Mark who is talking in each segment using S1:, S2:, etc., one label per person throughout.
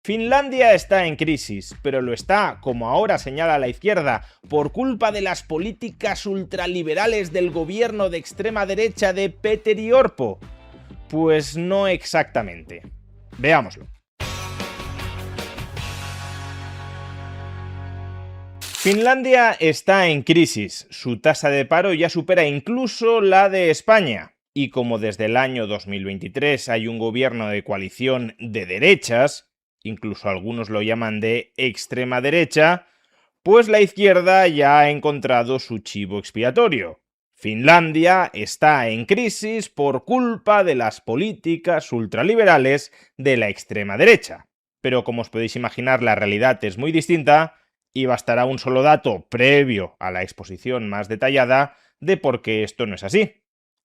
S1: Finlandia está en crisis, pero lo está, como ahora señala la izquierda, por culpa de las políticas ultraliberales del gobierno de extrema derecha de Petteri Orpo. Pues no exactamente. Veámoslo. Finlandia está en crisis, su tasa de paro ya supera incluso la de España. Y como desde el año 2023 hay un gobierno de coalición de derechas, incluso algunos lo llaman de extrema derecha, pues la izquierda ya ha encontrado su chivo expiatorio. Finlandia está en crisis por culpa de las políticas ultraliberales de la extrema derecha. Pero como os podéis imaginar, la realidad es muy distinta y bastará un solo dato previo a la exposición más detallada de por qué esto no es así.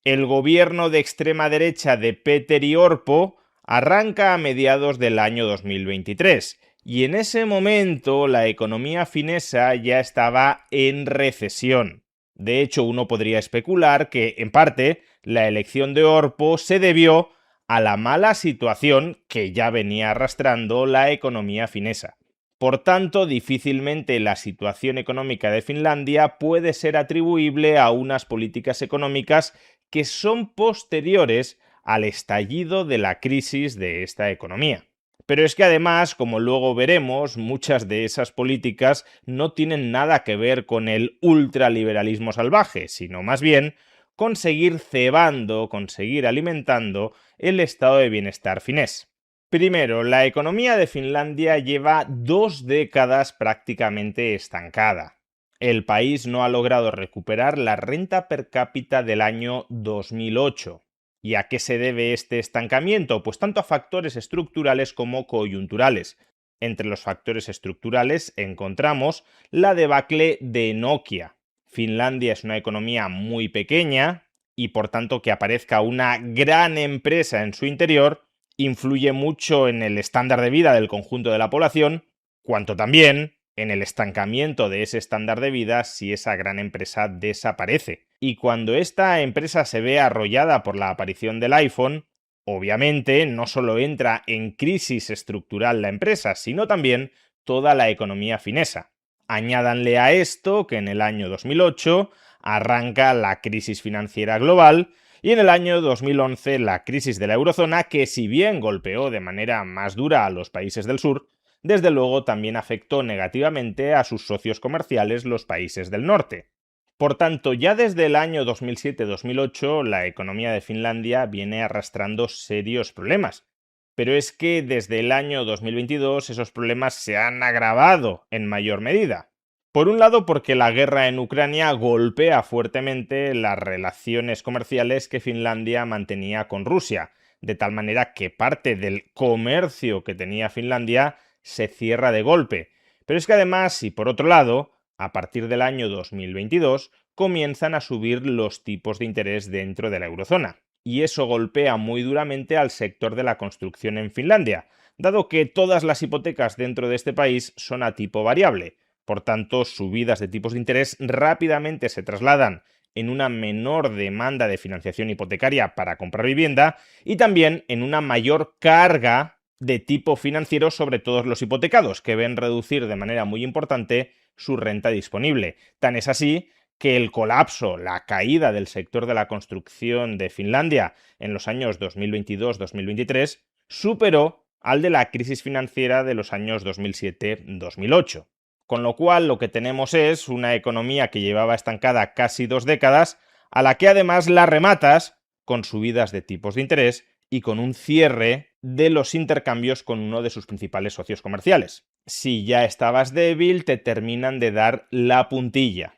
S1: El gobierno de extrema derecha de Petteri Orpo arranca a mediados del año 2023 y en ese momento la economía finesa ya estaba en recesión. De hecho, uno podría especular que, en parte, la elección de Orpo se debió a la mala situación que ya venía arrastrando la economía finesa. Por tanto, difícilmente la situación económica de Finlandia puede ser atribuible a unas políticas económicas que son posteriores al estallido de la crisis de esta economía. Pero es que además, como luego veremos, muchas de esas políticas no tienen nada que ver con el ultraliberalismo salvaje, sino más bien con seguir cebando, con seguir alimentando el estado de bienestar finés. Primero, la economía de Finlandia lleva 2 décadas prácticamente estancada. El país no ha logrado recuperar la renta per cápita del año 2008. ¿Y a qué se debe este estancamiento? Pues tanto a factores estructurales como coyunturales. Entre los factores estructurales encontramos la debacle de Nokia. Finlandia es una economía muy pequeña y por tanto que aparezca una gran empresa en su interior influye mucho en el estándar de vida del conjunto de la población, cuanto también en el estancamiento de ese estándar de vida si esa gran empresa desaparece. Y cuando esta empresa se ve arrollada por la aparición del iPhone, obviamente no solo entra en crisis estructural la empresa, sino también toda la economía finesa. Añádanle a esto que en el año 2008 arranca la crisis financiera global y en el año 2011 la crisis de la eurozona, que si bien golpeó de manera más dura a los países del sur, desde luego también afectó negativamente a sus socios comerciales, los países del norte. Por tanto, ya desde el año 2007-2008 la economía de Finlandia viene arrastrando serios problemas. Pero es que desde el año 2022 esos problemas se han agravado en mayor medida. Por un lado, porque la guerra en Ucrania golpea fuertemente las relaciones comerciales que Finlandia mantenía con Rusia, de tal manera que parte del comercio que tenía Finlandia se cierra de golpe. Pero es que además, y por otro lado, a partir del año 2022 comienzan a subir los tipos de interés dentro de la eurozona. Y eso golpea muy duramente al sector de la construcción en Finlandia, dado que todas las hipotecas dentro de este país son a tipo variable. Por tanto, subidas de tipos de interés rápidamente se trasladan en una menor demanda de financiación hipotecaria para comprar vivienda y también en una mayor carga de tipo financiero sobre todos los hipotecados, que ven reducir de manera muy importante su renta disponible. Tan es así que el colapso, la caída del sector de la construcción de Finlandia en los años 2022-2023 superó al de la crisis financiera de los años 2007-2008. Con lo cual, lo que tenemos es una economía que llevaba estancada casi 2 décadas, a la que además la rematas con subidas de tipos de interés y con un cierre de los intercambios con uno de sus principales socios comerciales. Si ya estabas débil, te terminan de dar la puntilla.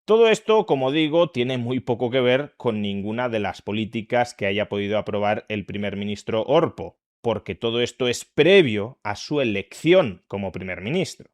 S1: Todo esto, como digo, tiene muy poco que ver con ninguna de las políticas que haya podido aprobar el primer ministro Orpo, porque todo esto es previo a su elección como primer ministro.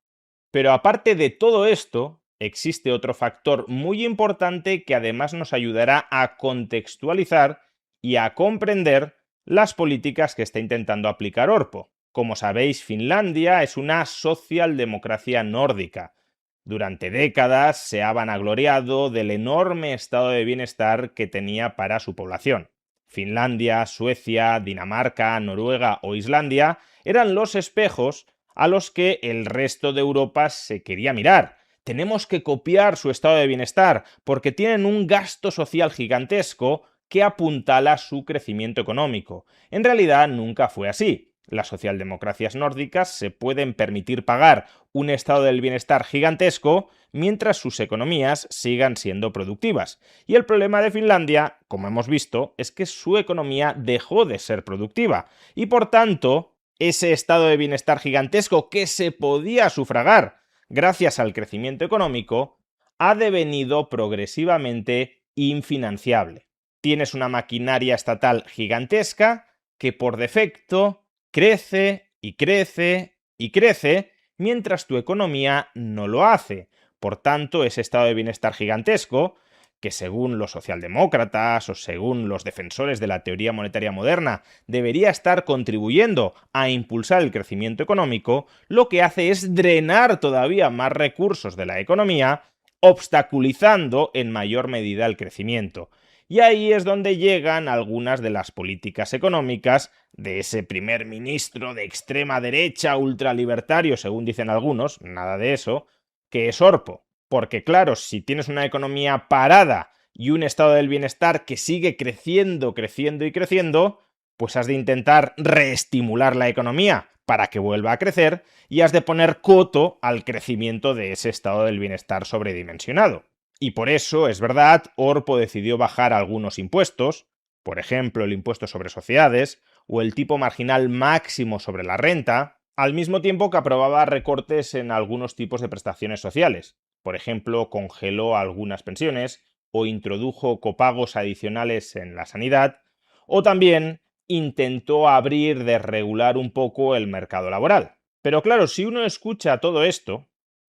S1: Pero aparte de todo esto, existe otro factor muy importante que además nos ayudará a contextualizar y a comprender las políticas que está intentando aplicar Orpo. Como sabéis, Finlandia es una socialdemocracia nórdica. Durante décadas se ha vanagloriado del enorme estado de bienestar que tenía para su población. Finlandia, Suecia, Dinamarca, Noruega o Islandia Eran los espejos a los que el resto de Europa se quería mirar. Tenemos que copiar su estado de bienestar porque tienen un gasto social gigantesco que apuntala su crecimiento económico. En realidad nunca fue así. Las socialdemocracias nórdicas se pueden permitir pagar un estado del bienestar gigantesco mientras sus economías sigan siendo productivas. Y el problema de Finlandia, como hemos visto, es que su economía dejó de ser productiva y por tanto ese estado de bienestar gigantesco que se podía sufragar gracias al crecimiento económico ha devenido progresivamente infinanciable. Tienes una maquinaria estatal gigantesca que por defecto crece y crece y crece mientras tu economía no lo hace. Por tanto, ese estado de bienestar gigantesco, que según los socialdemócratas o según los defensores de la teoría monetaria moderna debería estar contribuyendo a impulsar el crecimiento económico, lo que hace es drenar todavía más recursos de la economía, obstaculizando en mayor medida el crecimiento. Y ahí es donde llegan algunas de las políticas económicas de ese primer ministro de extrema derecha ultralibertario, según dicen algunos, nada de eso, que es Orpo. Porque claro, si tienes una economía parada y un estado del bienestar que sigue creciendo, creciendo y creciendo, pues has de intentar reestimular la economía para que vuelva a crecer y has de poner coto al crecimiento de ese estado del bienestar sobredimensionado. Y por eso, es verdad, Orpo decidió bajar algunos impuestos, por ejemplo el impuesto sobre sociedades o el tipo marginal máximo sobre la renta, al mismo tiempo que aprobaba recortes en algunos tipos de prestaciones sociales. Por ejemplo, congeló algunas pensiones o introdujo copagos adicionales en la sanidad, o también intentó abrir, desregular un poco el mercado laboral. Pero claro, si uno escucha todo esto,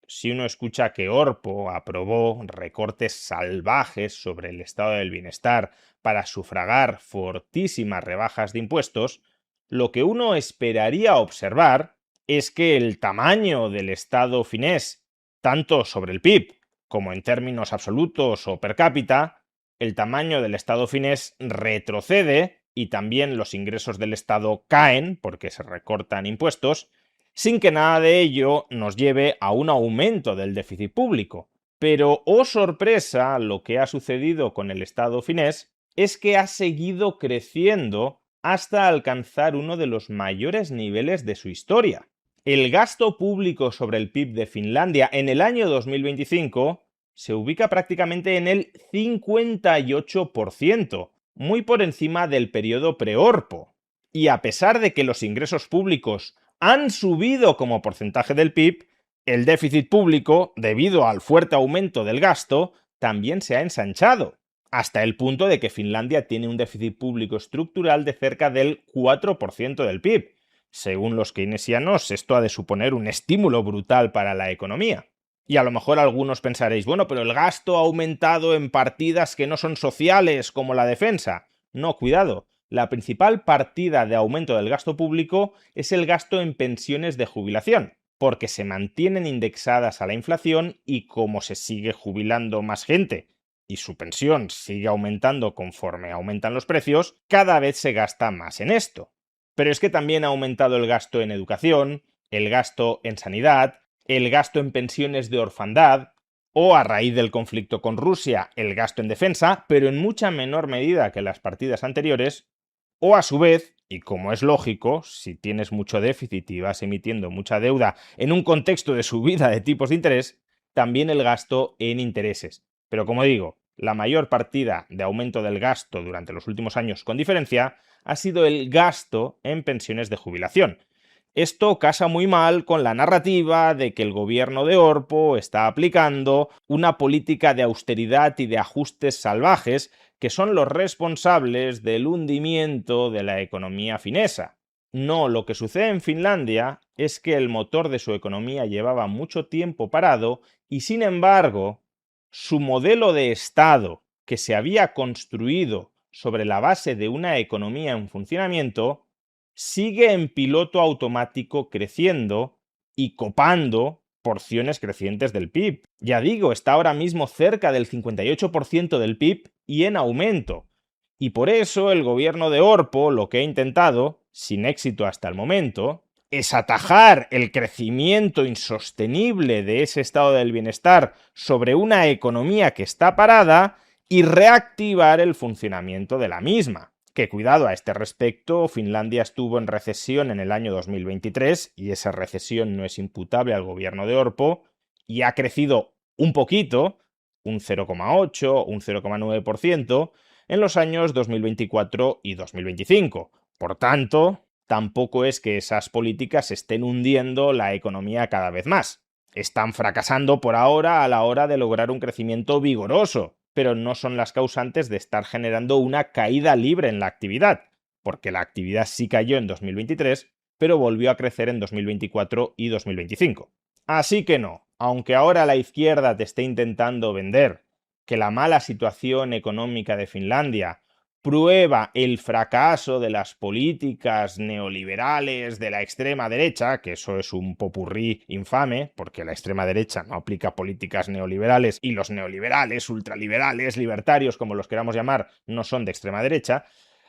S1: si uno escucha que Orpo aprobó recortes salvajes sobre el estado del bienestar para sufragar fortísimas rebajas de impuestos, lo que uno esperaría observar es que el tamaño del estado finés, tanto sobre el PIB como en términos absolutos o per cápita, el tamaño del estado finés retrocede y también los ingresos del estado caen porque se recortan impuestos, sin que nada de ello nos lleve a un aumento del déficit público. Pero, oh sorpresa, lo que ha sucedido con el estado finés es que ha seguido creciendo hasta alcanzar uno de los mayores niveles de su historia. El gasto público sobre el PIB de Finlandia en el año 2025 se ubica prácticamente en el 58%, muy por encima del periodo pre-Orpo. Y a pesar de que los ingresos públicos han subido como porcentaje del PIB, el déficit público, debido al fuerte aumento del gasto, también se ha ensanchado, hasta el punto de que Finlandia tiene un déficit público estructural de cerca del 4% del PIB. Según los keynesianos, esto ha de suponer un estímulo brutal para la economía. Y a lo mejor algunos pensaréis, bueno, pero el gasto ha aumentado en partidas que no son sociales, como la defensa. No, cuidado. La principal partida de aumento del gasto público es el gasto en pensiones de jubilación, porque se mantienen indexadas a la inflación y como se sigue jubilando más gente y su pensión sigue aumentando conforme aumentan los precios, cada vez se gasta más en esto. Pero es que también ha aumentado el gasto en educación, el gasto en sanidad, el gasto en pensiones de orfandad, o a raíz del conflicto con Rusia, el gasto en defensa, pero en mucha menor medida que las partidas anteriores, o a su vez, y como es lógico, si tienes mucho déficit y vas emitiendo mucha deuda en un contexto de subida de tipos de interés, también el gasto en intereses. Pero como digo, la mayor partida de aumento del gasto durante los últimos años con diferencia ha sido el gasto en pensiones de jubilación. Esto casa muy mal con la narrativa de que el gobierno de Orpo está aplicando una política de austeridad y de ajustes salvajes que son los responsables del hundimiento de la economía finesa. No, lo que sucede en Finlandia es que el motor de su economía llevaba mucho tiempo parado y sin embargo, su modelo de Estado, que se había construido sobre la base de una economía en funcionamiento, sigue en piloto automático creciendo y copando porciones crecientes del PIB. Ya digo, está ahora mismo cerca del 58% del PIB y en aumento. Y por eso el gobierno de Orpo lo que ha intentado, sin éxito hasta el momento, es atajar el crecimiento insostenible de ese estado del bienestar sobre una economía que está parada y reactivar el funcionamiento de la misma. Que cuidado, a este respecto, Finlandia estuvo en recesión en el año 2023 y esa recesión no es imputable al gobierno de Orpo y ha crecido un poquito, un 0,8, un 0,9% en los años 2024 y 2025. Por tanto, tampoco es que esas políticas estén hundiendo la economía cada vez más. Están fracasando por ahora a la hora de lograr un crecimiento vigoroso, pero no son las causantes de estar generando una caída libre en la actividad, porque la actividad sí cayó en 2023, pero volvió a crecer en 2024 y 2025. Así que no, aunque ahora la izquierda te esté intentando vender que la mala situación económica de Finlandia prueba el fracaso de las políticas neoliberales de la extrema derecha, que eso es un popurrí infame, porque la extrema derecha no aplica políticas neoliberales y los neoliberales, ultraliberales, libertarios, como los queramos llamar, no son de extrema derecha.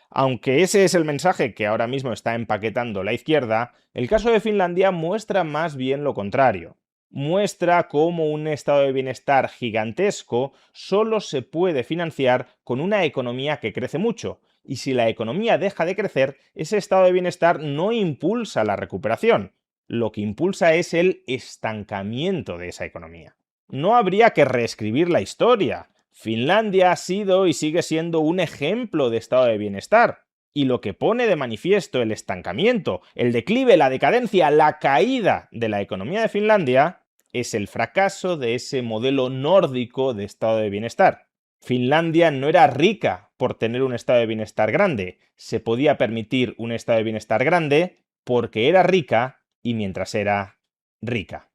S1: Aunque ese es el mensaje que ahora mismo está empaquetando la izquierda, el caso de Finlandia muestra más bien lo contrario. Muestra cómo un estado de bienestar gigantesco solo se puede financiar con una economía que crece mucho, y si la economía deja de crecer, ese estado de bienestar no impulsa la recuperación, lo que impulsa es el estancamiento de esa economía. No habría que reescribir la historia. Finlandia ha sido y sigue siendo un ejemplo de estado de bienestar. Y lo que pone de manifiesto el estancamiento, el declive, la decadencia, la caída de la economía de Finlandia es el fracaso de ese modelo nórdico de estado de bienestar. Finlandia no era rica por tener un estado de bienestar grande, se podía permitir un estado de bienestar grande porque era rica y mientras era rica.